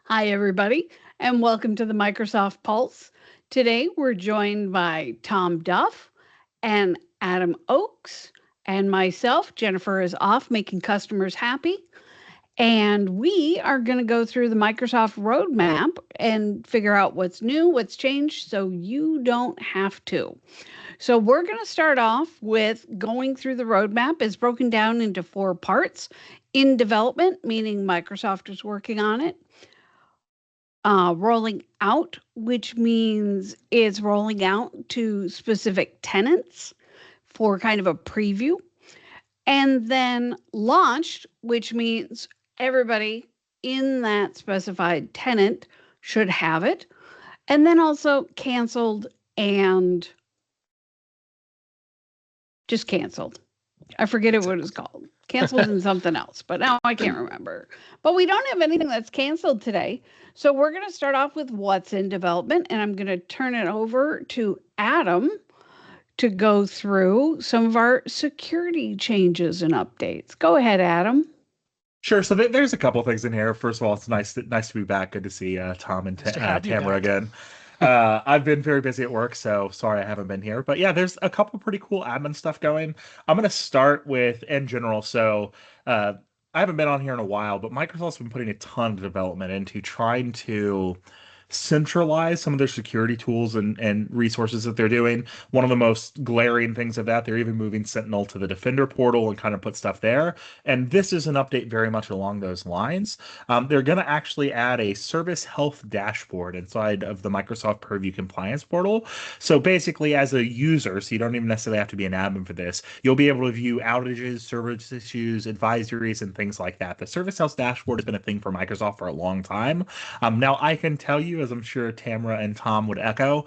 Hi, everybody, and welcome to the Microsoft Pulse. Today, we're joined by Tom Duff and Adam Oakes, and myself. Jennifer is off making customers happy. And we are going to go through the Microsoft roadmap and figure out what's new, what's changed, so you don't have to. So, we're going to start off with going through the roadmap. It's broken down into four parts: in development, meaning Microsoft is working on it; rolling out, which means it's rolling out to specific tenants for kind of a preview; and then launched, which means everybody in that specified tenant should have it; and then also canceled and just canceled. I forget what it's called. Canceled and something else, but now I can't remember. But we don't have anything that's canceled today. So we're going to start off with what's in development, and I'm going to turn it over to Adam to go through some of our security changes and updates. Go ahead, Adam. Sure. So there's a couple things in here. First of all, it's nice to be back. Good to see Tom and Nice to have you Tamara back. again. I've been very busy at work, so sorry I haven't been here. But yeah, there's a couple pretty cool admin stuff going. I'm going to start with in general. So uh, I haven't been on here in a while, but Microsoft's been putting a ton of development into trying to centralize some of their security tools and resources that they're doing. One of the most glaring things of that, they're even moving Sentinel to the Defender portal and kind of put stuff there. And this is an update very much along those lines. They're going to actually add a service health dashboard inside of the Microsoft Purview compliance portal. So basically, as a user, so you don't even necessarily have to be an admin for this, you'll be able to view outages, service issues, advisories, and things like that. The service health dashboard has been a thing for Microsoft for a long time. Now, I can tell you, as I'm sure Tamara and Tom would echo,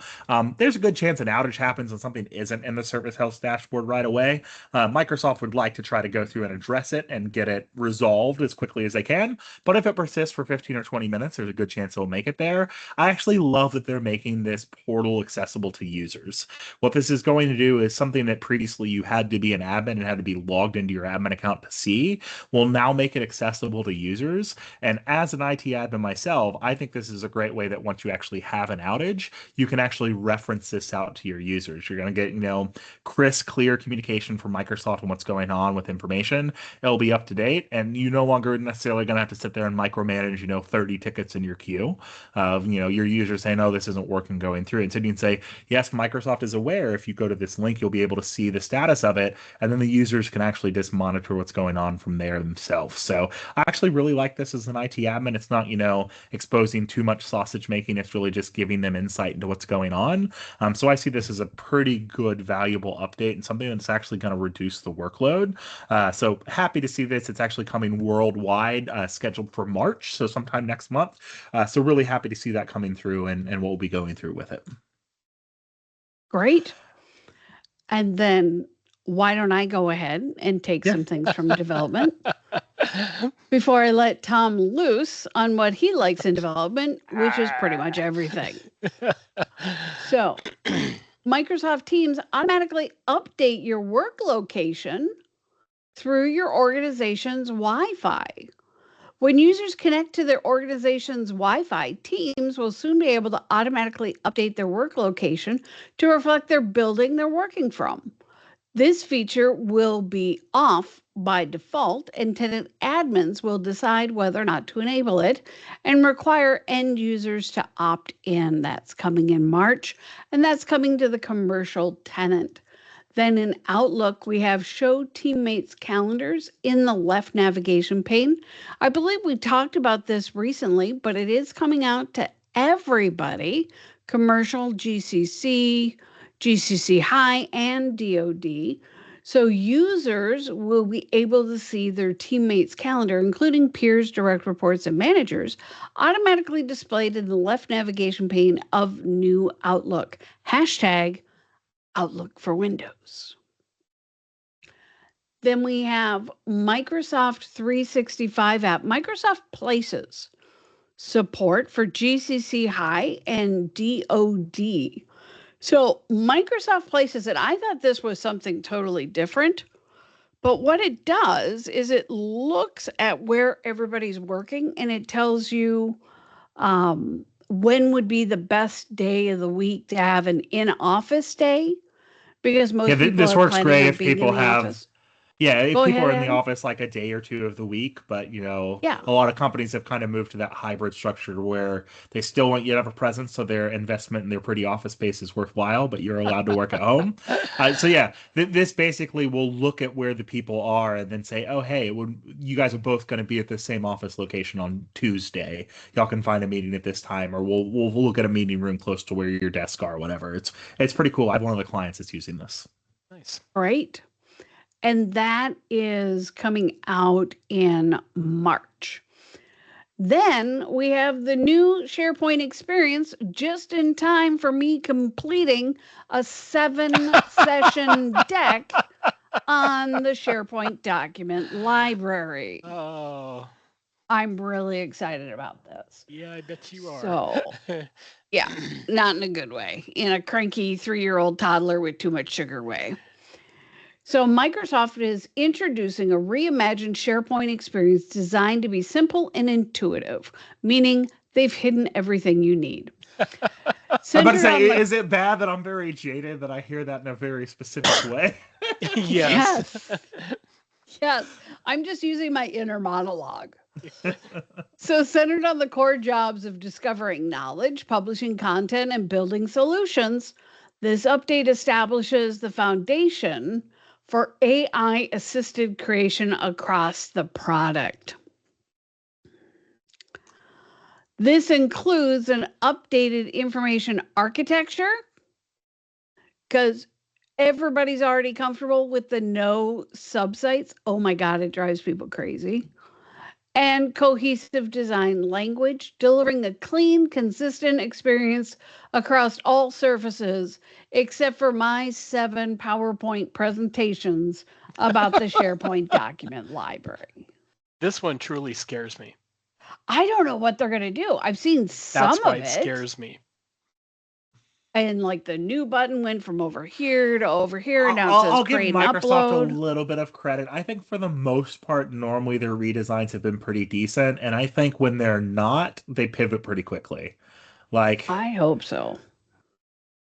there's a good chance an outage happens and something isn't in the service health dashboard right away. Microsoft would like to try to go through and address it and get it resolved as quickly as they can. But if it persists for 15 or 20 minutes, there's a good chance it'll make it there. I actually love that they're making this portal accessible to users. What this is going to do is something that previously you had to be an admin and had to be logged into your admin account to see, will now make it accessible to users. And as an IT admin myself, I think this is a great way that once you actually have an outage, you can actually reference this out to your users. You're going to get, crisp, clear communication from Microsoft on what's going on with information. It'll be up to date, and you no longer necessarily going to have to sit there and micromanage, 30 tickets in your queue of, your users saying, oh, this isn't working going through. Instead, you can say, yes, Microsoft is aware. If you go to this link, you'll be able to see the status of it, and then the users can actually just monitor what's going on from there themselves. So I actually really like this as an IT admin. It's not, exposing too much sausage making. It's really just giving them insight into what's going on. So I see this as a pretty good, valuable update and something that's actually going to reduce the workload. So happy to see this. It's actually coming worldwide, scheduled for March, so sometime next month. So really happy to see that coming through and what we'll be going through with it. Great. And then why don't I go ahead and take Yeah. some things from development before I let Tom loose on what he likes in development, which is pretty much everything. So, Microsoft Teams automatically update your work location through your organization's Wi Fi. When users connect to their organization's Wi Fi, Teams will soon be able to automatically update their work location to reflect their building they're working from. This feature will be off by default, and tenant admins will decide whether or not to enable it and require end users to opt in. That's coming in March, and that's coming to the commercial tenant. Then in Outlook, we have show teammates calendars in the left navigation pane. I believe we talked about this recently, but it is coming out to everybody: commercial, GCC High, and DoD. So users will be able to see their teammates' calendar, including peers, direct reports, and managers, automatically displayed in the left navigation pane of New Outlook. Hashtag Outlook for Windows. Then we have Microsoft 365 app, Microsoft Places, support for GCC High and DoD. So Microsoft Places, and I thought this was something totally different, but what it does is it looks at where everybody's working and it tells you When would be the best day of the week to have an in-office day? Because most people this are works planning great on if being in people the have. office. Yeah, if Go people ahead, are in the Adam. office like a day or two of the week, but Yeah. a lot of companies have kind of moved to that hybrid structure where they still want you to have a presence, so their investment in their pretty office space is worthwhile, but you're allowed to work at home. So yeah, this basically will look at where the people are and then say, oh hey, you guys are both going to be at the same office location on Tuesday. Y'all can find a meeting at this time, or we'll look at a meeting room close to where your desk are, whatever. It's pretty cool. I have one of the clients that's using this. Nice. Great. And that is coming out in March. Then we have the new SharePoint experience just in time for me completing a 7-session deck on the SharePoint document library. Oh. I'm really excited about this. Yeah, I bet you are. So, yeah, not in a good way, in a cranky 3-year-old toddler with too much sugar way. So Microsoft is introducing a reimagined SharePoint experience designed to be simple and intuitive, meaning they've hidden everything you need. I'm about to say, is it bad that I'm very jaded that I hear that in a very specific way? Yes. Yes. I'm just using my inner monologue. So centered on the core jobs of discovering knowledge, publishing content, and building solutions, this update establishes the foundation for AI-assisted creation across the product. This includes an updated information architecture, because everybody's already comfortable with the no subsites. Oh my God, it drives people crazy. And cohesive design language, delivering a clean, consistent experience across all surfaces, except for my 7 PowerPoint presentations about the SharePoint document library. This one truly scares me. I don't know what they're going to do. I've seen some That's why of it. Scares me. And like the new button went from over here to over here. Now it says I'll give create Microsoft upload. a little bit of credit. I think for the most part, normally their redesigns have been pretty decent, and I think when they're not, they pivot pretty quickly. Like I hope so.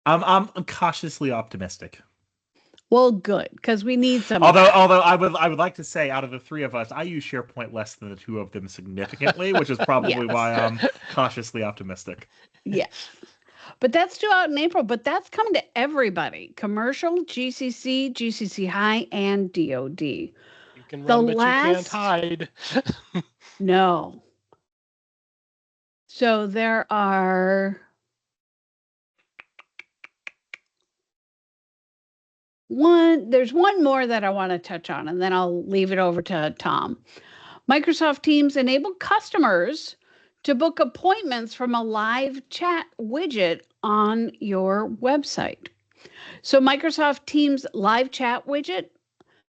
I'm cautiously optimistic. Well, good, because we need some. Although I would like to say, out of the three of us, I use SharePoint less than the two of them significantly, which is probably Yes. why I'm cautiously optimistic. Yes. But that's due out in April, but that's coming to everybody. Commercial, GCC, GCC High, and DoD. You can run, but you can't hide. No. So there's one more that I want to touch on, and then I'll leave it over to Tom. Microsoft Teams enable customers to book appointments from a live chat widget on your website. So Microsoft Teams live chat widget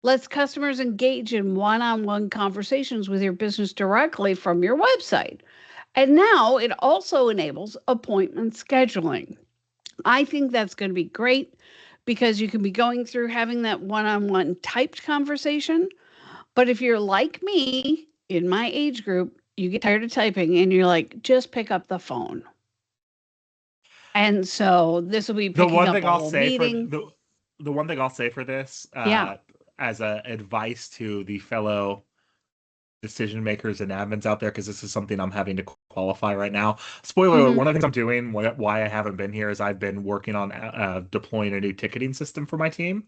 lets customers engage in one-on-one conversations with your business directly from your website. And now it also enables appointment scheduling. I think that's going to be great because you can be going through having that one-on-one typed conversation. But if you're like me in my age group, you get tired of typing and you're like, just pick up the phone. And so this will be picking up a whole meeting. The one thing I'll say for this, as a advice to the fellow decision makers and admins out there, because this is something I'm having to qualify right now. Spoiler alert, one of the things I'm doing, why I haven't been here, is I've been working on deploying a new ticketing system for my team.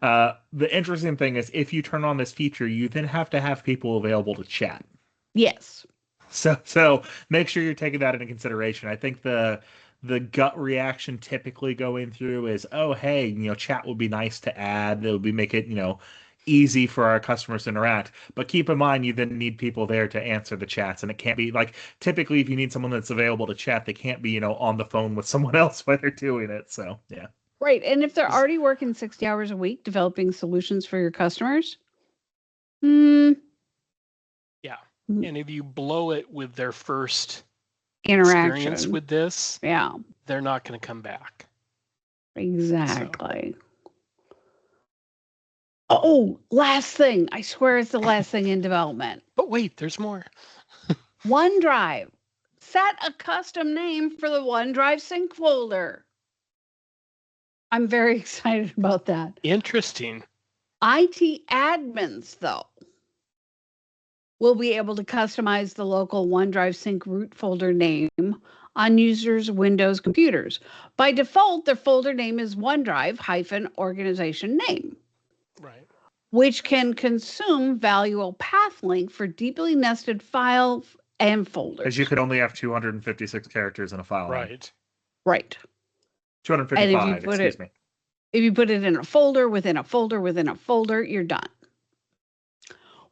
The interesting thing is, if you turn on this feature, you then have to have people available to chat. Yes. So make sure you're taking that into consideration. I think the gut reaction typically going through is, oh, hey, chat would be nice to add. It would make it, easy for our customers to interact. But keep in mind, you then need people there to answer the chats, and it can't be like, typically if you need someone that's available to chat, they can't be, on the phone with someone else while they're doing it. So, yeah. Right. And if they're already working 60 hours a week developing solutions for your customers, yeah. And if you blow it with their first experience with this, they're not going to come back. Exactly. So. Oh, last thing. I swear it's the last thing in development. But wait, there's more. OneDrive set a custom name for the OneDrive sync folder. I'm very excited about that. Interesting. IT admins, though, will be able to customize the local OneDrive sync root folder name on users' Windows computers. By default, their folder name is OneDrive-organization name. Right. Which can consume valuable path link for deeply nested files and folders. Because you could only have 256 characters in a file. Right. Right. 255, excuse me. If you put it in a folder within a folder within a folder, you're done.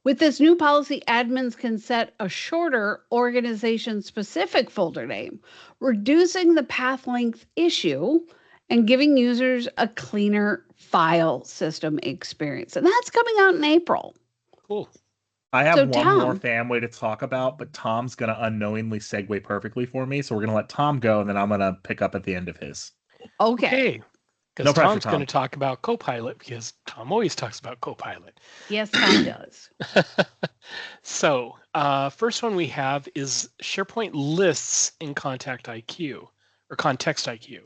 With this new policy, admins can set a shorter organization-specific folder name, reducing the path length issue and giving users a cleaner file system experience. And that's coming out in April. Cool. I have one more family to talk about, but Tom's going to unknowingly segue perfectly for me. So we're going to let Tom go, and then I'm going to pick up at the end of his. Okay. Because Tom's going to talk about Copilot, because Tom always talks about Copilot. Yes, Tom does. So first one we have is SharePoint lists in Contact IQ or Context IQ.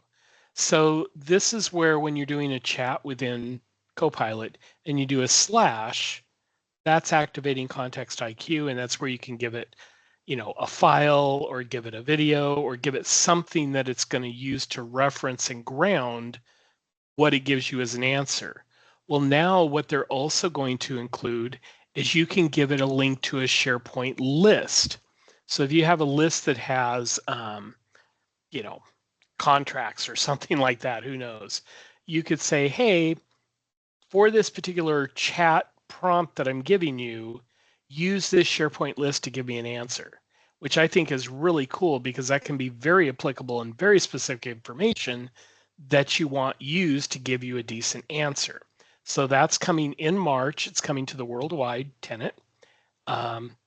So this is where when you're doing a chat within Copilot and you do a /, that's activating Context IQ, and that's where you can give it, a file or give it a video or give it something that it's going to use to reference and ground what it gives you as an answer. Well, now what they're also going to include is you can give it a link to a SharePoint list. So if you have a list that has, contracts or something like that, who knows, you could say, hey, for this particular chat prompt that I'm giving you, use this SharePoint list to give me an answer, which I think is really cool because that can be very applicable and very specific information that you want used to give you a decent answer. So that's coming in March. It's coming to the worldwide tenant.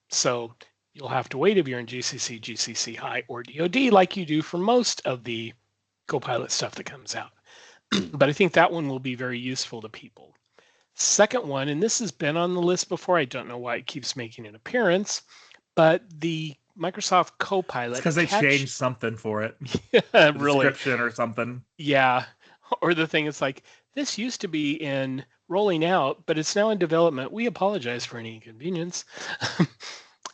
So you'll have to wait if you're in GCC, GCC High, or DoD like you do for most of the Copilot stuff that comes out. But I think that one will be very useful to people. Second one, and this has been on the list before. I don't know why it keeps making an appearance, but the Microsoft Copilot. Because they changed something for it. Yeah, really. Description or something. Yeah. Or the thing is like, this used to be in rolling out, but it's now in development. We apologize for any inconvenience.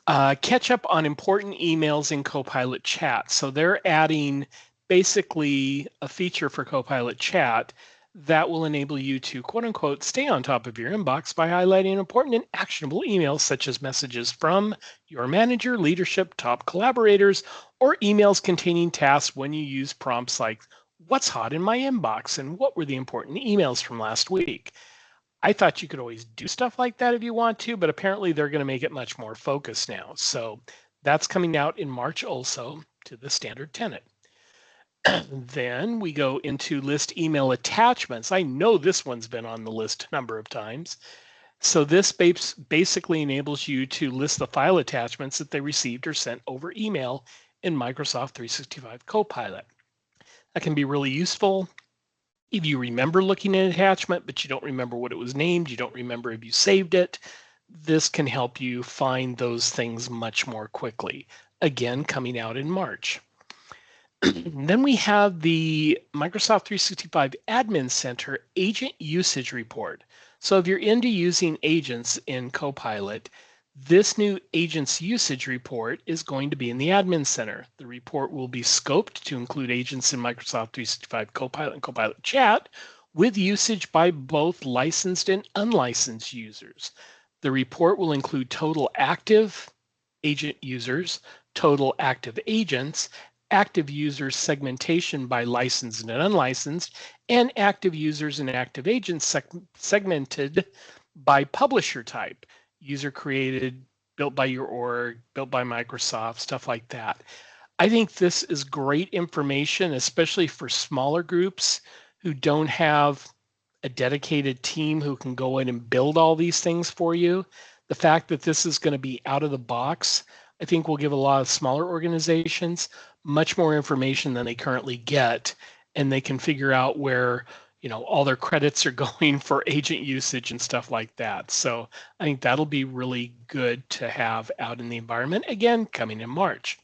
Catch up on important emails in Copilot Chat. So they're adding basically a feature for Copilot Chat that will enable you to, quote unquote, stay on top of your inbox by highlighting important and actionable emails, such as messages from your manager, leadership, top collaborators, or emails containing tasks when you use prompts like, what's hot in my inbox and what were the important emails from last week? I thought you could always do stuff like that if you want to, but apparently they're going to make it much more focused now. So that's coming out in March also to the standard tenant. Then we go into list email attachments. I know this one's been on the list a number of times. So this basically enables you to list the file attachments that they received or sent over email in Microsoft 365 Copilot. That can be really useful if you remember looking at an attachment, but you don't remember what it was named, you don't remember if you saved it. This can help you find those things much more quickly. Again, coming out in March. Then we have the Microsoft 365 Admin Center Agent Usage Report. So if you're into using agents in Copilot, this new Agents Usage Report is going to be in the Admin Center. The report will be scoped to include agents in Microsoft 365 Copilot and Copilot Chat with usage by both licensed and unlicensed users. The report will include total active agent users, total active agents, active users segmentation by licensed and unlicensed, and active users and active agents segmented by publisher type, user created, built by your org, built by Microsoft, stuff like that. I think this is great information, especially for smaller groups who don't have a dedicated team who can go in and build all these things for you. The fact that this is going to be out of the box, I think will give a lot of smaller organizations much more information than they currently get, and they can figure out where all their credits are going for agent usage and stuff like that. So I think that'll be really good to have out in the environment, again, coming in March.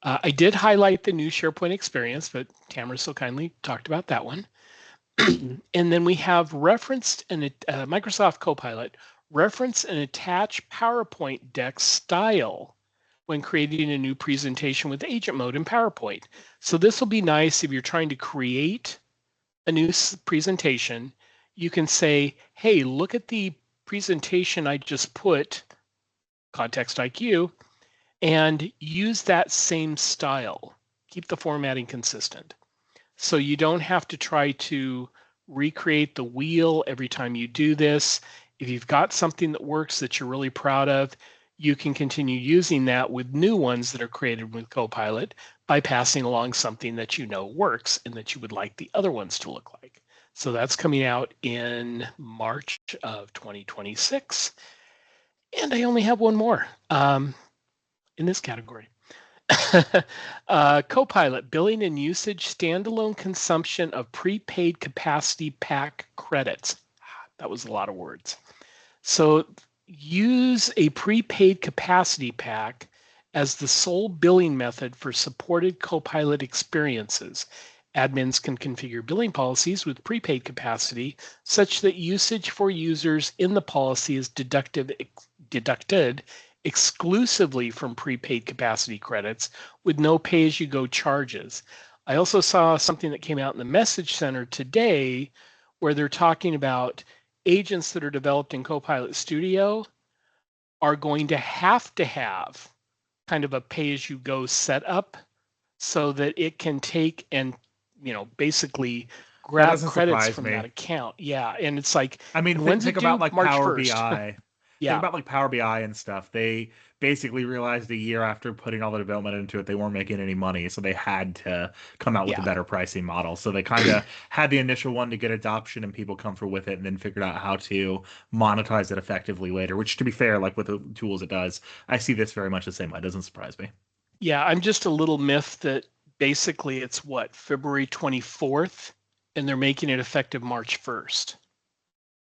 I did highlight the new SharePoint experience, but Tamara so kindly talked about that one. And then we have referenced and Microsoft Copilot reference and attach PowerPoint deck style when creating a new presentation with agent mode in PowerPoint. So this will be nice if you're trying to create a new presentation. You can say, hey, look at the presentation I just put, Context IQ, and use that same style. Keep the formatting consistent. So you don't have to try to recreate the wheel every time you do this. If you've got something that works that you're really proud of, you can continue using that with new ones that are created with Copilot by passing along something that you know works and that you would like the other ones to look like. So that's coming out in March of 2026. And I only have one more in this category. Copilot, billing and usage, standalone consumption of prepaid capacity pack credits. That was a lot of words. So use a prepaid capacity pack as the sole billing method for supported Copilot experiences. Admins can configure billing policies with prepaid capacity such that usage for users in the policy is deducted exclusively from prepaid capacity credits with no pay-as-you-go charges. I also saw something that came out in the Message Center today where they're talking about agents that are developed in Copilot Studio are going to have kind of a pay-as-you-go setup so that it can take and, basically grab credits from that account. Yeah, and it's like, I mean, think about like March Power 1st. BI. Yeah. Think about like Power BI and stuff. They basically realized a year after putting all the development into it, they weren't making any money. So they had to come out with a better pricing model. So they kind of had the initial one to get adoption and people comfortable with it and then figured out how to monetize it effectively later, which to be fair, like with the tools it does, I see this very much the same way. It doesn't surprise me. Yeah, I'm just a little miffed that basically it's February 24th and they're making it effective March 1st.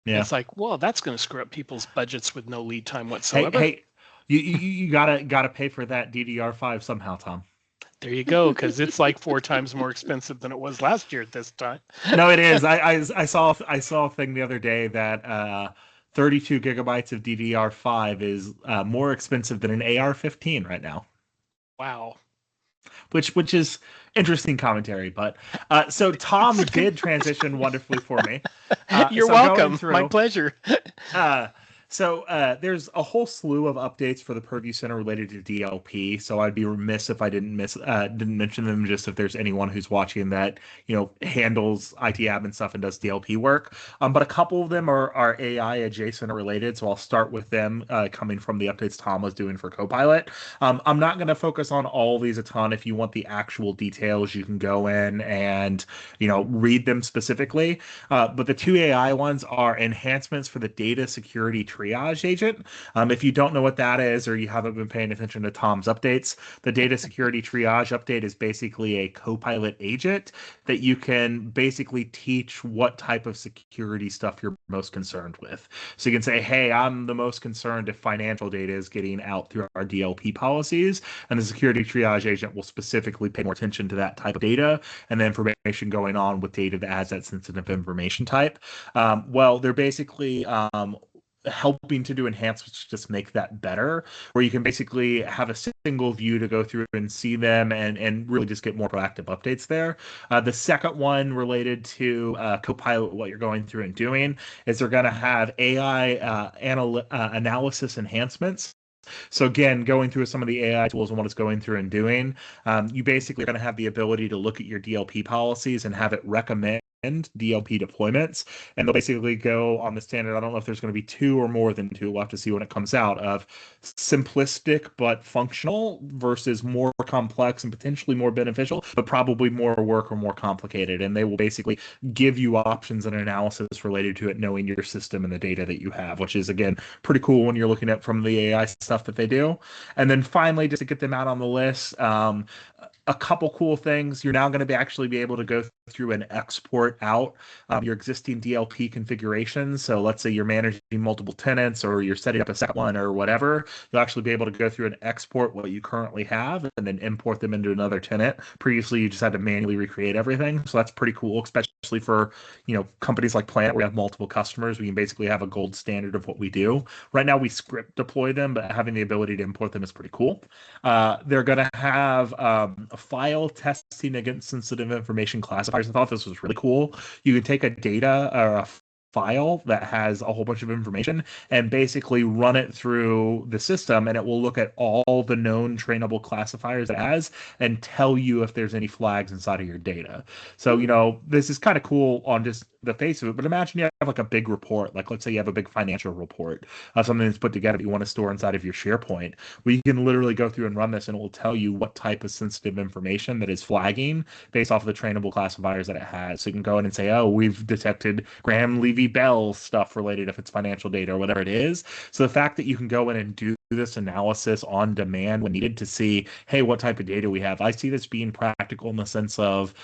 Yeah. And it's like, well, that's going to screw up people's budgets with no lead time whatsoever. Hey, you gotta pay for that DDR5 somehow, Tom. There you go, because it's like 4 times more expensive than it was last year at this time. No, it is. I saw a thing the other day that 32 gigabytes of DDR5 is more expensive than an AR-15 right now. Wow. Which is interesting commentary, but so Tom did transition wonderfully for me. You're welcome. My pleasure. So there's a whole slew of updates for the Purview Center related to DLP. So I'd be remiss if I didn't mention them. Just if there's anyone who's watching that handles IT admin stuff and does DLP work. But a couple of them are AI adjacent or related. So I'll start with them coming from the updates Tom was doing for Copilot. I'm not going to focus on all these a ton. If you want the actual details, you can go in and read them specifically. But the 2 AI ones are enhancements for the data security triage agent. If you don't know what that is, or you haven't been paying attention to Tom's updates, the data security triage update is basically a Copilot agent that you can basically teach what type of security stuff you're most concerned with. So you can say, hey, I'm the most concerned if financial data is getting out through our DLP policies, and the security triage agent will specifically pay more attention to that type of data and the information going on with data that has that sensitive information type. Well, they're basically helping to do enhancements to just make that better, where you can basically have a single view to go through and see them and really just get more proactive updates there. The second one related to Copilot, what you're going through and doing, is they're going to have AI analysis enhancements. So again, going through some of the AI tools and what it's going through and doing, you basically are going to have the ability to look at your DLP policies and have it recommend DLP deployments, and they'll basically go on the standard. I don't know if there's going to be 2 or more than 2. We'll have to see when it comes out, of simplistic but functional versus more complex and potentially more beneficial, but probably more work or more complicated. And they will basically give you options and analysis related to it, knowing your system and the data that you have, which is, again, pretty cool when you're looking at from the AI stuff that they do. And then finally, just to get them out on the list, a couple cool things. You're now going to actually be able to go through and export out your existing DLP configurations. So let's say you're managing multiple tenants or you're setting up a second one or whatever, you'll actually be able to go through and export what you currently have and then import them into another tenant. Previously, you just had to manually recreate everything. So that's pretty cool, especially for, companies like Planet, where we have multiple customers. We can basically have a gold standard of what we do. Right now, we script deploy them, but having the ability to import them is pretty cool. They're going to have a file testing against sensitive information classifiers. I thought this was really cool. You can take a data or a file that has a whole bunch of information and basically run it through the system, and it will look at all the known trainable classifiers it has and tell you if there's any flags inside of your data. So, this is kind of cool on just the face of it, but imagine you have like a big report, like let's say you have a big financial report of something that's put together that you want to store inside of your SharePoint, where you can literally go through and run this and it will tell you what type of sensitive information that is flagging based off of the trainable classifiers that it has. So you can go in and say, oh, we've detected Graham Levy Bell stuff related if it's financial data or whatever it is. So the fact that you can go in and do this analysis on demand when needed to see, hey, what type of data we have. I see this being practical in the sense of,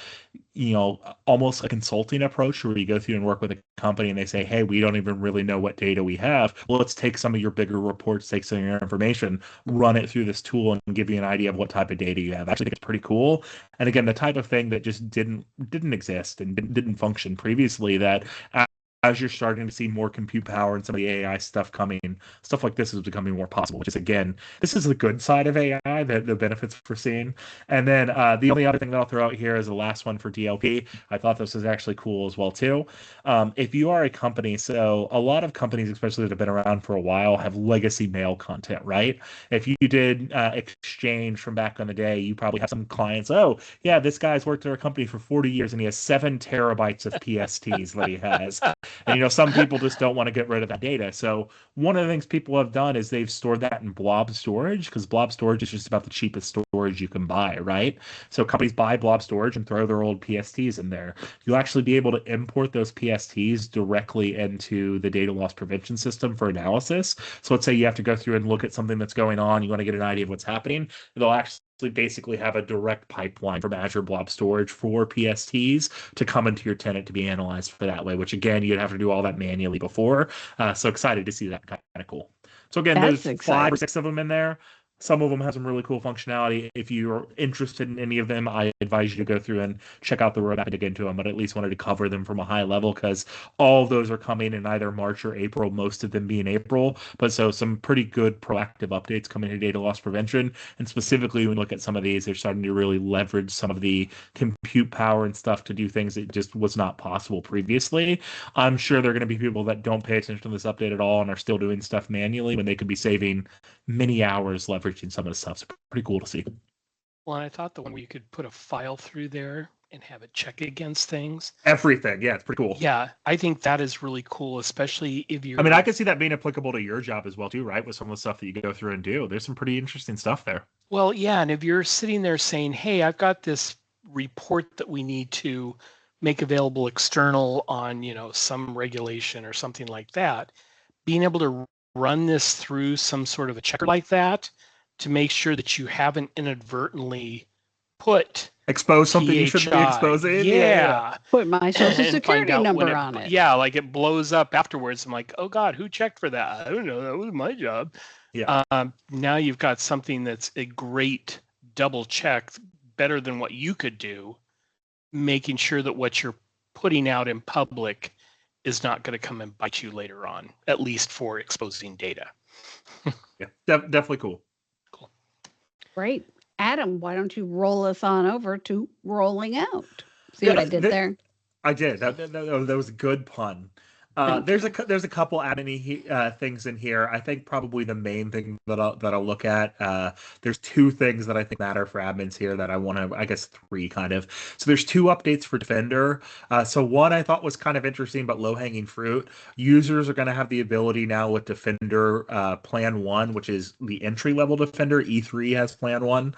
almost a consulting approach where you go through and work with a company and they say, hey, we don't even really know what data we have. Well, let's take some of your bigger reports, take some of your information, run it through this tool and give you an idea of what type of data you have. I actually think it's pretty cool. And again, the type of thing that just didn't exist and didn't function previously, that as you're starting to see more compute power and some of the AI stuff coming, stuff like this is becoming more possible, which is, again, this is the good side of AI, the benefits we're seeing. And then the only other thing that I'll throw out here is the last one for DLP. I thought this was actually cool as well, too. If you are a company, so a lot of companies, especially that have been around for a while, have legacy mail content, right? If you did Exchange from back in the day, you probably have some clients, oh, yeah, this guy's worked at our company for 40 years and he has 7 terabytes of PSTs that he has. And, some people just don't want to get rid of that data. So one of the things people have done is they've stored that in blob storage, because blob storage is just about the cheapest storage you can buy, right? So companies buy blob storage and throw their old PSTs in there. You'll actually be able to import those PSTs directly into the data loss prevention system for analysis. So let's say you have to go through and look at something that's going on. You want to get an idea of what's happening. They'll actually basically have a direct pipeline from Azure Blob Storage for PSTs to come into your tenant to be analyzed for that way, which again, you'd have to do all that manually before. So excited to see that. Kind of cool. So again, That's there's exciting. 5 or 6 of them in there. Some of them have some really cool functionality. If you're interested in any of them, I advise you to go through and check out the roadmap and dig into them, but at least wanted to cover them from a high level because all of those are coming in either March or April, most of them being April. But so some pretty good proactive updates coming to data loss prevention. And specifically, when we look at some of these, they're starting to really leverage some of the compute power and stuff to do things that just was not possible previously. I'm sure there are going to be people that don't pay attention to this update at all and are still doing stuff manually when they could be saving many hours leveraging some of the stuff. So pretty cool to see. Well, and I thought the one where you could put a file through there and have it check against things. Everything. Yeah, it's pretty cool. Yeah, I think that is really cool, especially if you're... I mean, I could see that being applicable to your job as well, too, right? With some of the stuff that you go through and do. There's some pretty interesting stuff there. Well, yeah, and if you're sitting there saying, hey, I've got this report that we need to make available external on, some regulation or something like that, being able to run this through some sort of a checker like that to make sure that you haven't inadvertently expose something you shouldn't be exposing. Yeah. Put my social security number on it. Yeah, like it blows up afterwards. I'm like, oh God, who checked for that? I don't know. That was my job. Yeah. Now you've got something that's a great double check, better than what you could do, making sure that what you're putting out in public is not going to come and bite you later on, at least for exposing data. Yeah, definitely cool. Cool. Great. Adam, why don't you roll us on over to rolling out? See what I did there? I did. That was a good pun. There's a couple admin things in here. I think probably the main thing that I'll look at. There's 2 things that I think matter for admins here that I want to. I guess 3 kind of. So there's 2 updates for Defender. So one I thought was kind of interesting but low hanging fruit. Users are going to have the ability now with Defender Plan 1, which is the entry level Defender. E3 has Plan 1.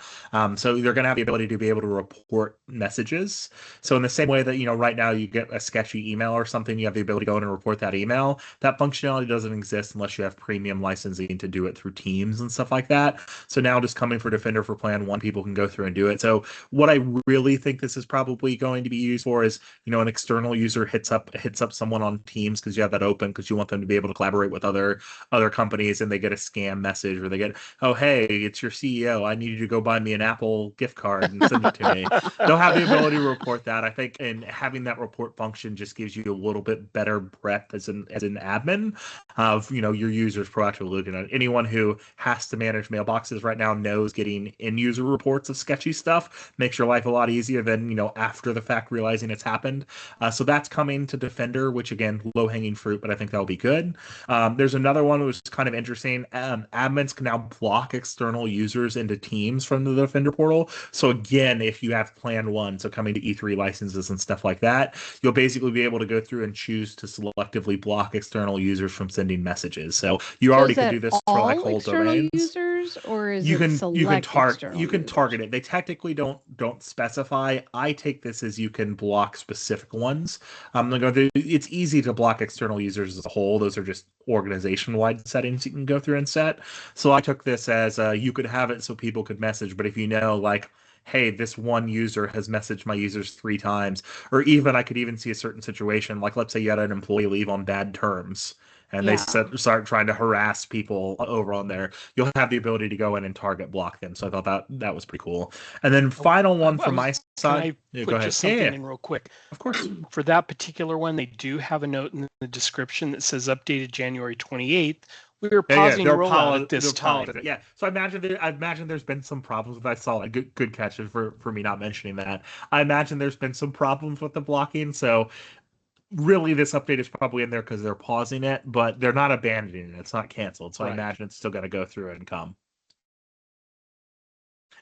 So they're going to have the ability to be able to report messages. So in the same way that right now you get a sketchy email or something, you have the ability to go in and report report that email. That functionality doesn't exist unless you have premium licensing to do it through Teams and stuff like that. So now just coming for Defender for Plan 1, people can go through and do it. So what I really think this is probably going to be used for is, an external user hits up someone on Teams because you have that open because you want them to be able to collaborate with other companies, and they get a scam message or they get, oh, hey, it's your CEO. I need you to go buy me an Apple gift card and send it to me. They'll have the ability to report that, I think, and having that report function just gives you a little bit better breadth as an admin of, your users proactively looking at it. Anyone who has to manage mailboxes right now knows getting end user reports of sketchy stuff makes your life a lot easier than, after the fact realizing it's happened. So that's coming to Defender, which again, low hanging fruit, but I think that'll be good. There's another one which is kind of interesting. Admins can now block external users into Teams from the Defender portal. So again, if you have Plan 1, so coming to E3 licenses and stuff like that, you'll basically be able to go through and choose to selectively block external users from sending messages. So you already could do this for like whole domains. Users, or is you it can select you can target it. They technically don't specify. I take this as you can block specific ones. It's easy to block external users as a whole. Those are just organization-wide settings you can go through and set. So I took this as you could have it so people could message, but if like, hey, this one user has messaged my users 3 times, or even I could even see a certain situation, like let's say you had an employee leave on bad terms, and they start trying to harass people over on there, you'll have the ability to go in and target block them. So I thought that was pretty cool. And then final one from my side. Can I put just something in real quick? Of course. For that particular one, they do have a note in the description that says updated January 28th. We were pausing rollout at this time. Yeah, so I imagine there's been some problems with. I saw a good catch for me not mentioning that. I imagine there's been some problems with the blocking. So really, this update is probably in there because they're pausing it, but they're not abandoning it. It's not canceled. So I imagine it's still going to go through and come.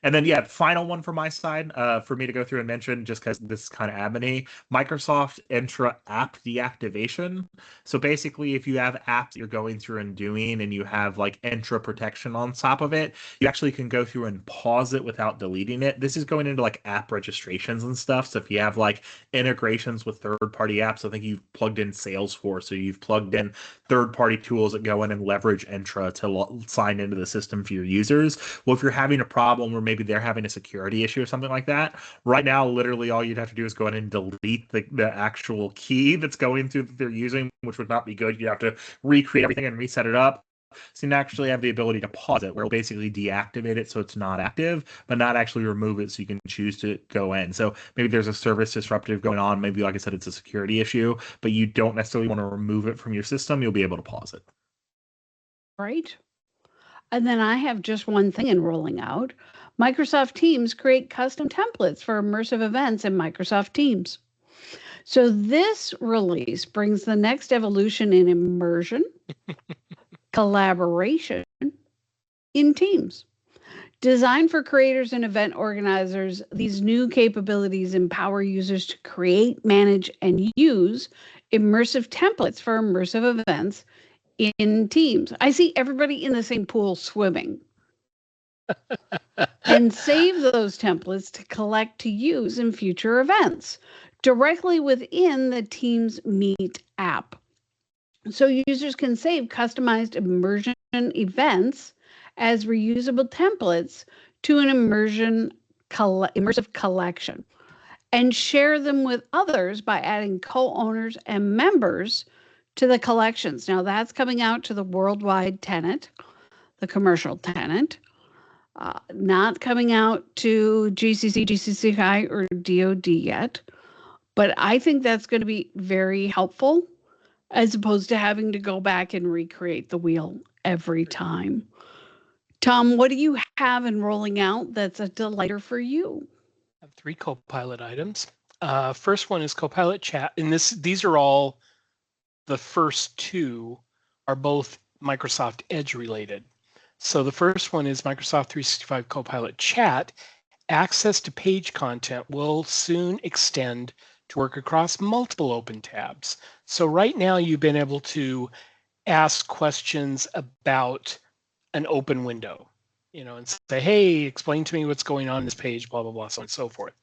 And then, final one from my side for me to go through and mention, just because this is kind of admin-y, Microsoft Entra app deactivation. So basically, if you have apps that you're going through and doing, and you have like Entra protection on top of it, you actually can go through and pause it without deleting it. This is going into like app registrations and stuff. So if you have like integrations with third-party apps, I think you've plugged in Salesforce, or you've plugged in third-party tools that go in and leverage Entra to sign into the system for your users. Well, if you're having a problem where maybe they're having a security issue or something like that, right now, literally all you'd have to do is go in and delete the actual key that's going through that they're using, which would not be good. You'd have to recreate everything and reset it up. So you actually have the ability to pause it, where it'll basically deactivate it so it's not active, but not actually remove it, so you can choose to go in. So maybe there's a service disruptive going on. Maybe, like I said, it's a security issue, but you don't necessarily want to remove it from your system. You'll be able to pause it. Right. And then I have just one thing in rolling out. Microsoft Teams create custom templates for immersive events in Microsoft Teams. So this release brings the next evolution in immersion, collaboration in Teams. Designed for creators and event organizers, these new capabilities empower users to create, manage, and use immersive templates for immersive events in Teams. I see everybody in the same pool swimming. And save those templates to collect to use in future events directly within the Teams Meet app. So users can save customized immersion events as reusable templates to an immersive collection and share them with others by adding co-owners and members to the collections. Now that's coming out to the worldwide tenant, the commercial tenant. Not coming out to GCC, GCC or DoD yet, but I think that's going to be very helpful as opposed to having to go back and recreate the wheel every time. Tom, what do you have in rolling out that's a delighter for you? I have 3 Copilot items. First one is Copilot Chat, and these are all, the first 2 are both Microsoft Edge related. So the first one is Microsoft 365 Copilot Chat. Access to page content will soon extend to work across multiple open tabs. So right now you've been able to ask questions about an open window, and say, hey, explain to me what's going on this page, blah, blah, blah, so on and so forth.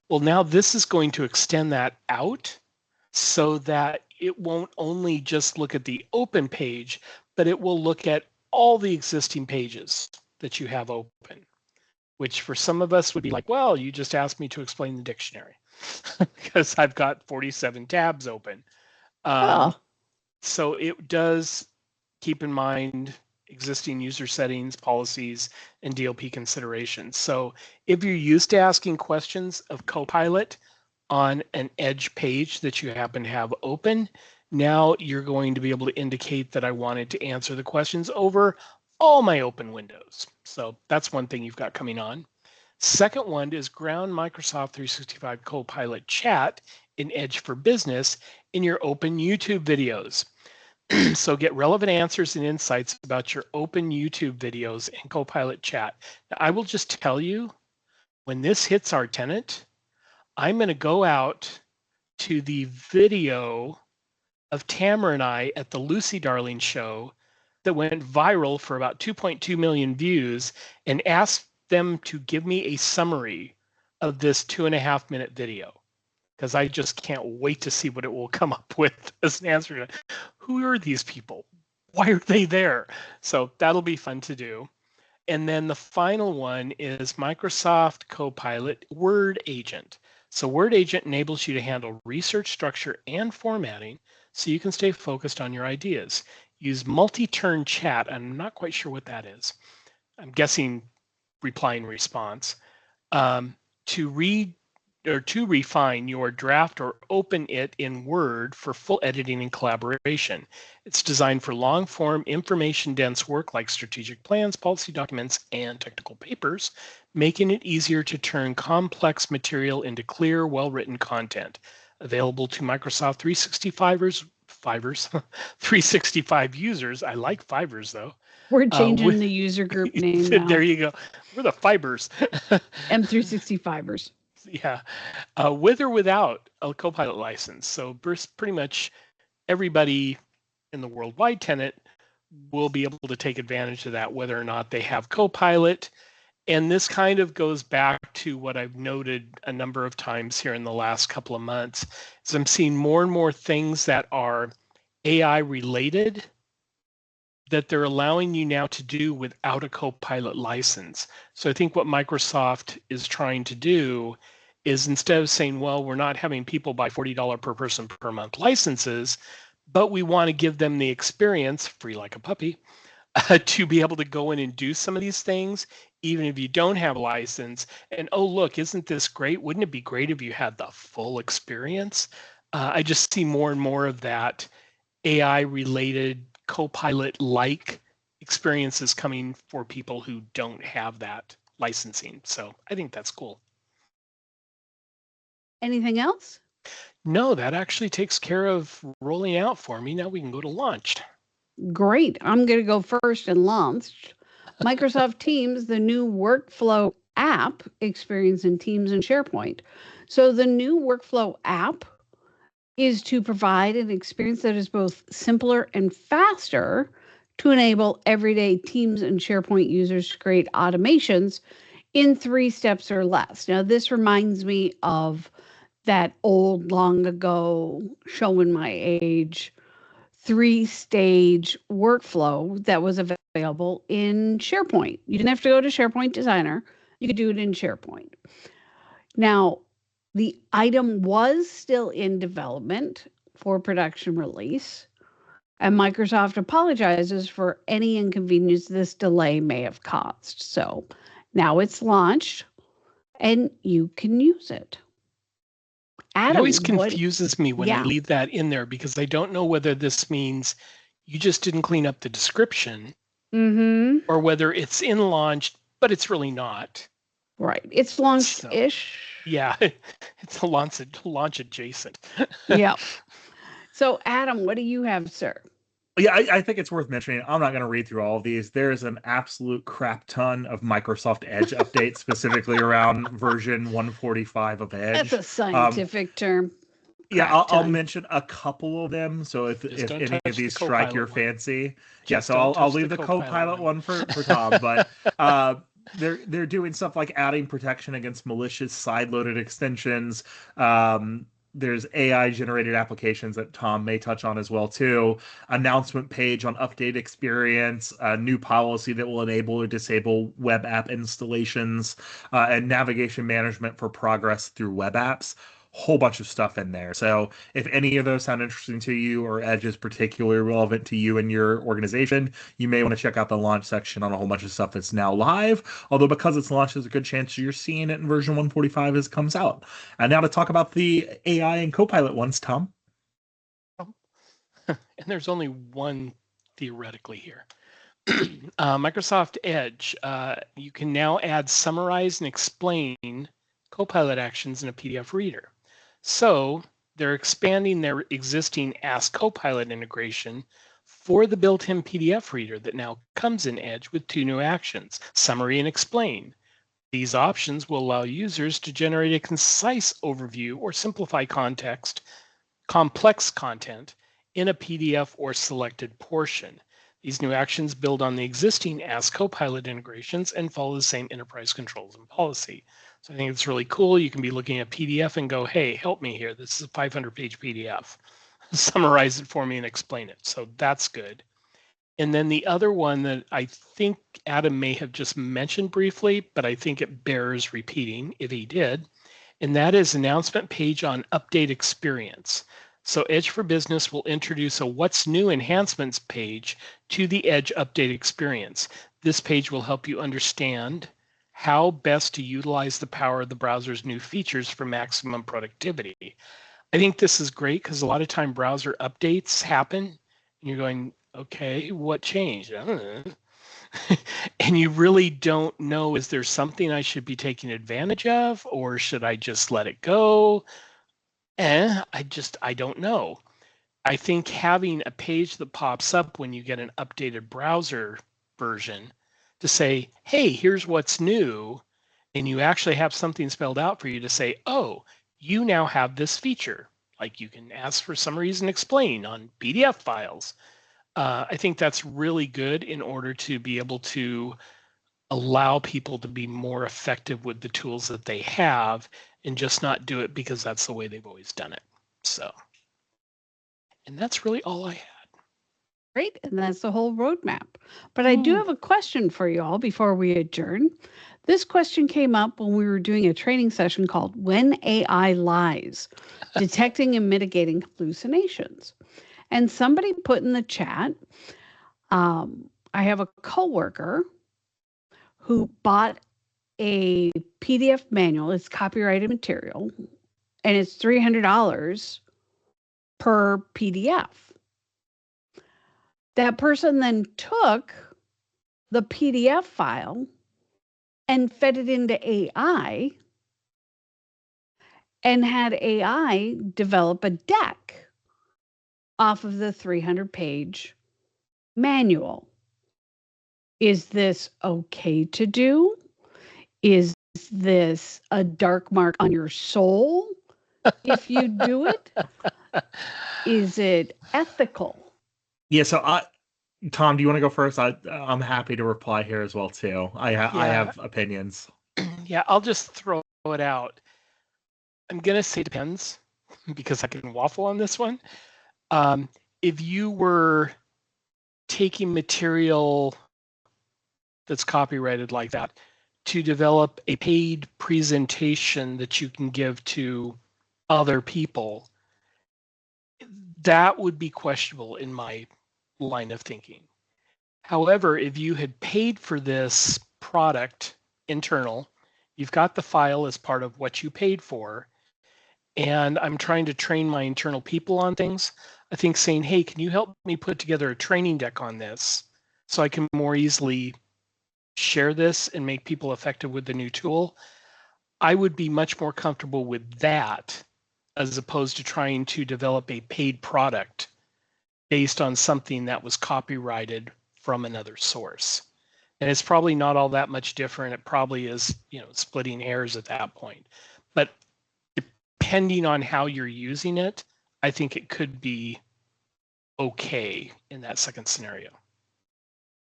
Well, now this is going to extend that out so that it won't only just look at the open page, but it will look at all the existing pages that you have open, which for some of us would be like, well, you just asked me to explain the dictionary because I've got 47 tabs open. So it does keep in mind existing user settings, policies, and DLP considerations. So if you're used to asking questions of Copilot on an Edge page that you happen to have open, now you're going to be able to indicate that I wanted to answer the questions over all my open windows. So that's one thing you've got coming on. Second one is ground Microsoft 365 Copilot chat in Edge for Business in your open YouTube videos. So get relevant answers and insights about your open YouTube videos and Copilot chat. Now, I will just tell you, when this hits our tenant, I'm going to go out to the video of Tamara and I at the Lucy Darling show that went viral for about 2.2 million views and ask them to give me a summary of this 2.5-minute video, because I just can't wait to see what it will come up with as an answer to who are these people? Why are they there? So that'll be fun to do. And then the final one is Microsoft Copilot Word Agent. So Word Agent enables you to handle research structure and formatting so you can stay focused on your ideas. Use multi-turn chat. I'm not quite sure what that is. I'm guessing reply and response to read or to refine your draft or open it in Word for full editing and collaboration. It's designed for long-form, information-dense work like strategic plans, policy documents, and technical papers, making it easier to turn complex material into clear, well-written content. Available to Microsoft 365 users. I like fivers, though. We're changing the user group name now. There you go. We're the fibers. M365ers. Yeah, with or without a Copilot license. So pretty much everybody in the worldwide tenant will be able to take advantage of that, whether or not they have Copilot. And this kind of goes back to what I've noted a number of times here in the last couple of months, is I'm seeing more and more things that are AI related that they're allowing you now to do without a Copilot license. So I think what Microsoft is trying to do is, instead of saying, well, we're not having people buy $40 per person per month licenses, but we want to give them the experience, free like a puppy, to be able to go in and do some of these things, even if you don't have a license. And, oh, look, isn't this great? Wouldn't it be great if you had the full experience? I just see more and more of that AI-related Copilot-like experiences coming for people who don't have that licensing. So I think that's cool. Anything else? No, that actually takes care of rolling out for me. Now we can go to launched. Great. I'm going to go first and launched. Microsoft Teams, the new workflow app experience in Teams and SharePoint. So the new workflow app is to provide an experience that is both simpler and faster to enable everyday Teams and SharePoint users to create automations in 3 steps or less. Now, this reminds me of that old, long ago, showing my age, 3-stage workflow that was available in SharePoint. You didn't have to go to SharePoint Designer. You could do it in SharePoint. Now, the item was still in development for production release, and Microsoft apologizes for any inconvenience this delay may have caused. So now it's launched, and you can use it. Adam, it always confuses me when Yeah. you leave that in there, because I don't know whether this means you just didn't clean up the description or whether it's in launch, but it's really not. Right. It's launched-ish. Yeah, it's a launch adjacent. Yeah. So, Adam, what do you have, sir? Yeah, I think it's worth mentioning. I'm not going to read through all of these. There's an absolute crap ton of Microsoft Edge updates, specifically around version 145 of Edge. That's a scientific term. Yeah, Crap I'll ton. mention a couple of them. So if don't any touch of the these strike your Copilot one. fancy, Just so don't I'll touch leave the the Copilot Copilot one. one for Tom. But they're doing stuff like adding protection against malicious side-loaded extensions. there's AI generated applications that Tom may touch on as well too. Announcement page on update experience, a new policy that will enable or disable web app installations, and navigation management for progress through web apps. Whole bunch of stuff in there. So if any of those sound interesting to you or Edge is particularly relevant to you and your organization, you may want to check out the launch section on a whole bunch of stuff that's now live. Although because it's launched, there's a good chance you're seeing it in version 145 as it comes out. And now to talk about the AI and Copilot ones, Tom. And there's only one theoretically here. Microsoft Edge, you can now add, summarize, and explain Copilot actions in a PDF reader. So they're expanding their existing Ask Copilot integration for the built-in PDF reader that now comes in Edge with 2 new actions, summary and explain. These options will allow users to generate a concise overview or simplify complex content in a PDF or selected portion. These new actions build on the existing Ask Copilot integrations and follow the same enterprise controls and policy. So I think it's really cool. You can be looking at PDF and go, hey, help me here. This is a 500-page PDF. Summarize it for me and explain it. So that's good. And then the other one that I think Adam may have just mentioned briefly, but I think it bears repeating if he did, and that is announcement page on update experience. So Edge for Business will introduce a What's New enhancements page to the Edge update experience. This page will help you understand how best to utilize the power of the browser's new features for maximum productivity. I think this is great because a lot of time browser updates happen and you're going, okay, what changed? I don't know. And you really don't know, is there something I should be taking advantage of or should I just let it go? I don't know. I think having a page that pops up when you get an updated browser version to say, hey, here's what's new, and you actually have something spelled out for you to say, oh, you now have this feature. Like you can ask for summaries and explain on PDF files. I think that's really good in order to be able to allow people to be more effective with the tools that they have and just not do it because that's the way they've always done it. So, and that's really all I had. Great. And that's the whole roadmap. But I do have a question for you all before we adjourn. This question came up when we were doing a training session called When AI Lies, Detecting and Mitigating Hallucinations. And somebody put in the chat, I have a coworker who bought a PDF manual. It's copyrighted material, and it's $300 per PDF. That person then took the PDF file and fed it into AI and had AI develop a deck off of the 300-page manual. Is this okay to do? Is this a dark mark on your soul if you do it? Is it ethical? Yeah, so Tom, do you want to go first? I'm happy to reply here as well too. I have opinions. Yeah, I'll just throw it out. I'm gonna say depends because I can waffle on this one. If you were taking material that's copyrighted like that to develop a paid presentation that you can give to other people, that would be questionable in my line of thinking. However, if you had paid for this product internal, you've got the file as part of what you paid for, and I'm trying to train my internal people on things, I think saying, hey, can you help me put together a training deck on this so I can more easily share this and make people effective with the new tool? I would be much more comfortable with that as opposed to trying to develop a paid product based on something that was copyrighted from another source. And it's probably not all that much different. It probably is, splitting hairs at that point. But depending on how you're using it, I think it could be okay in that second scenario.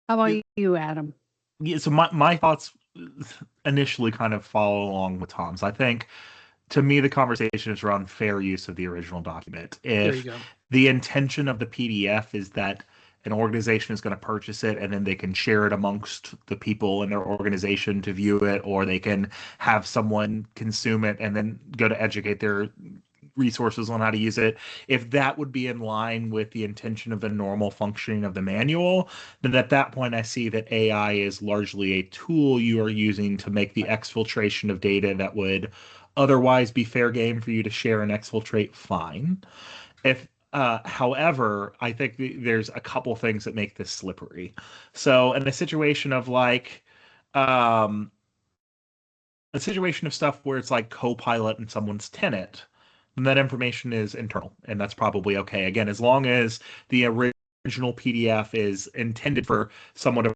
How about you, Adam? Yeah, so my thoughts initially kind of follow along with Tom's. I think to me, the conversation is around fair use of the original document. There you If go. the intention of the PDF is that an organization is going to purchase it and then they can share it amongst the people in their organization to view it, or they can have someone consume it and then go to educate their resources on how to use it. If that would be in line with the intention of the normal functioning of the manual, then at that point I see that AI is largely a tool you are using to make the exfiltration of data that would otherwise be fair game for you to share and exfiltrate fine. If however, I think there's a couple things that make this slippery. So in a situation of like um a situation of stuff where it's like Copilot in someone's tenant, then that information is internal, and that's probably okay. Again, as long as the original PDF is intended for someone to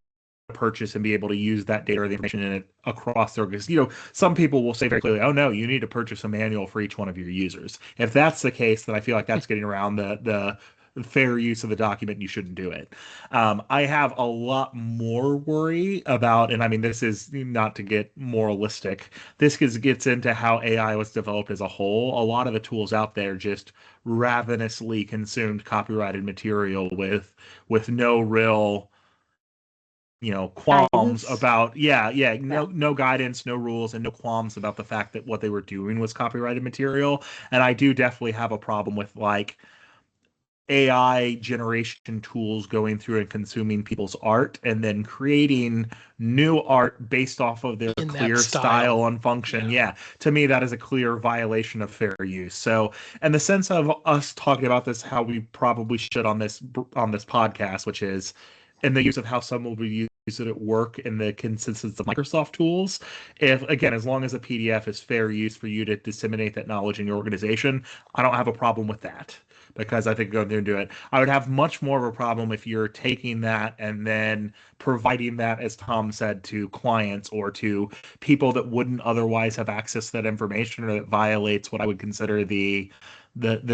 purchase and be able to use that data or the information in it across their, because some people will say very clearly, oh no, you need to purchase a manual for each one of your users. If that's the case, then I feel like that's getting around the fair use of the document, and you shouldn't do it. I have a lot more worry about, and I mean, this is not to get moralistic, this gets into how AI was developed as a whole. A lot of the tools out there just ravenously consumed copyrighted material with no real qualms Guidance. about no guidance, no rules, and no qualms about the fact that what they were doing was copyrighted material. And I do definitely have a problem with like AI generation tools going through and consuming people's art and then creating new art based off of their In that clear style. style and function. Yeah, to me that is a clear violation of fair use. So, in the sense of us talking about this, how we probably should on this podcast, which is in the use of how someone would use it at work in the consistency of Microsoft tools. If again, as long as a PDF is fair use for you to disseminate that knowledge in your organization, I don't have a problem with that, because I think go there and do it. I would have much more of a problem if you're taking that and then providing that, as Tom said, to clients or to people that wouldn't otherwise have access to that information, or that violates what I would consider the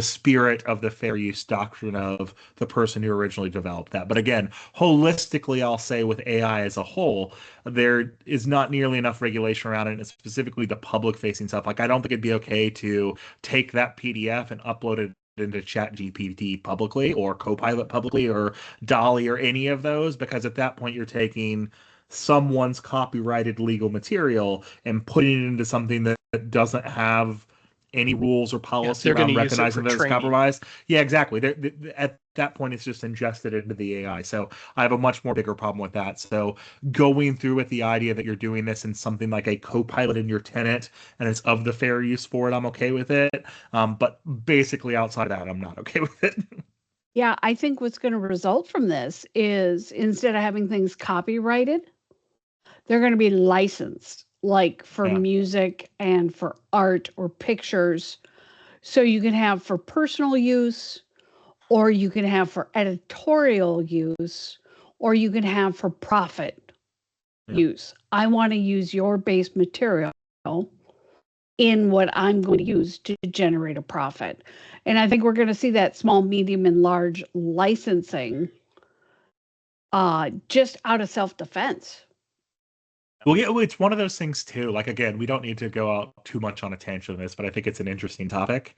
spirit of the fair use doctrine of the person who originally developed that. But again, holistically, I'll say with AI as a whole, there is not nearly enough regulation around it, and specifically the public facing stuff. Like, I don't think it'd be okay to take that PDF and upload it into ChatGPT publicly, or Copilot publicly, or Dolly, or any of those, because at that point you're taking someone's copyrighted legal material and putting it into something that doesn't have any rules or policy they're going around to use it for recognizing those training. compromised. Yeah, exactly. At that point, it's just ingested into the AI. So I have a much more bigger problem with that. So going through with the idea that you're doing this in something like a Copilot in your tenant and it's of the fair use for it, I'm okay with it. But basically outside of that, I'm not okay with it. Yeah, I think what's going to result from this is instead of having things copyrighted, they're going to be licensed, like for Yeah. music and for art or pictures. So you can have for personal use, or you can have for editorial use, or you can have for profit use. I want to use your base material in what I'm going to use to generate a profit. And I think we're going to see that small, medium, and large licensing just out of self-defense. Well, yeah, it's one of those things too. Like, again, we don't need to go out too much on a tangent on this, but I think it's an interesting topic.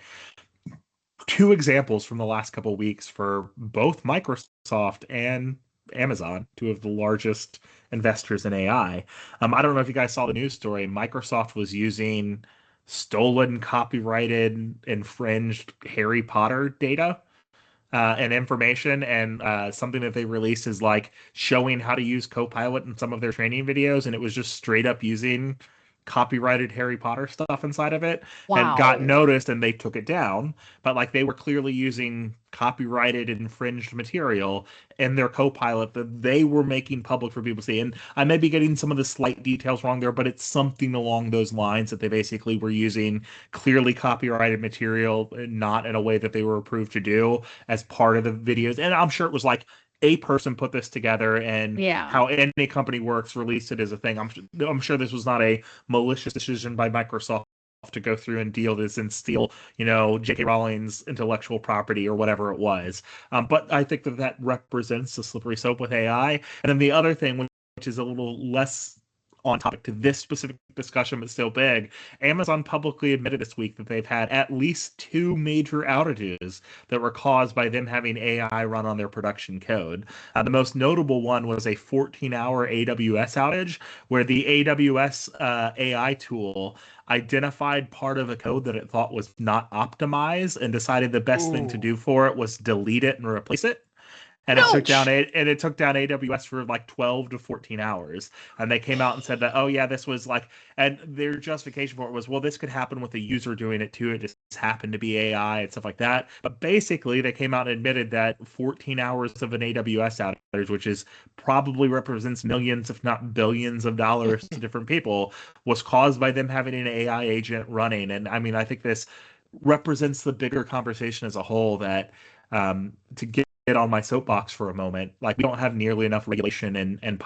Two examples from the last couple of weeks for both Microsoft and Amazon, two of the largest investors in AI. I don't know if you guys saw the news story. Microsoft was using stolen, copyrighted, infringed Harry Potter data and information, and something that they released is like showing how to use Copilot in some of their training videos, and it was just straight up using copyrighted Harry Potter stuff inside of it, and got Wow. noticed, and they took it down. But like, they were clearly using copyrighted infringed material in their Copilot that they were making public for people to see. And I may be getting some of the slight details wrong there, but it's something along those lines, that they basically were using clearly copyrighted material, not in a way that they were approved to do, as part of the videos. And I'm sure it was like a person put this together, and Yeah. how any company works, released it as a thing. I'm sure this was not a malicious decision by Microsoft to go through and deal this and steal, J.K. Rowling's intellectual property or whatever it was. But I think that represents the slippery slope with AI. And then the other thing, which is a little less on topic to this specific discussion, but still big. Amazon publicly admitted this week that they've had at least 2 major outages that were caused by them having AI run on their production code. The most notable one was a 14-hour AWS outage where the AWS AI tool identified part of a code that it thought was not optimized and decided the best thing to do for it was delete it and replace it. And it took down AWS for like 12 to 14 hours. And they came out and said that, oh yeah, this was like, and their justification for it was, well, this could happen with a user doing it too. It just happened to be AI and stuff like that. But basically, they came out and admitted that 14 hours of an AWS outage, which is probably represents millions, if not billions of dollars to different people, was caused by them having an AI agent running. And I mean, I think this represents the bigger conversation as a whole that to get on my soapbox for a moment, like we don't have nearly enough regulation and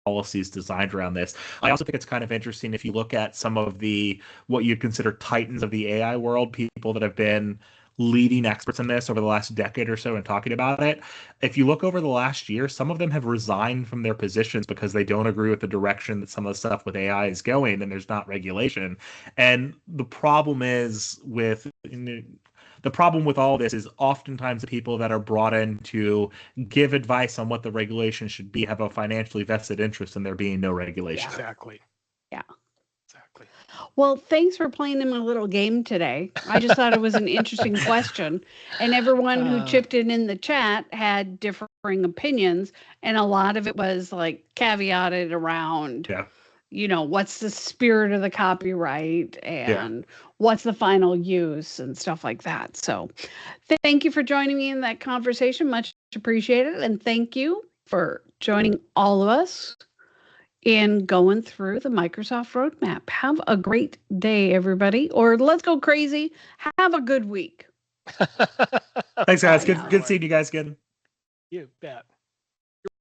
policies designed around this. I also think it's kind of interesting if you look at some of the what you'd consider titans of the AI world, people that have been leading experts in this over the last decade or so and talking about it. If you look over the last year, some of them have resigned from their positions because they don't agree with the direction that some of the stuff with AI is going and there's not regulation. And the problem is the problem with all this is oftentimes the people that are brought in to give advice on what the regulation should be have a financially vested interest in there being no regulation. Yeah, exactly. Yeah. Exactly. Well, thanks for playing in my little game today. I just thought it was an interesting question. And everyone who chipped in the chat had differing opinions. And a lot of it was like caveated around, what's the spirit of the copyright and what's the final use and stuff like that. So thank you for joining me in that conversation. Much appreciated. And thank you for joining all of us in going through the Microsoft roadmap. Have a great day, everybody. Or let's go crazy. Have a good week. Thanks, guys. Good seeing you guys again. You bet.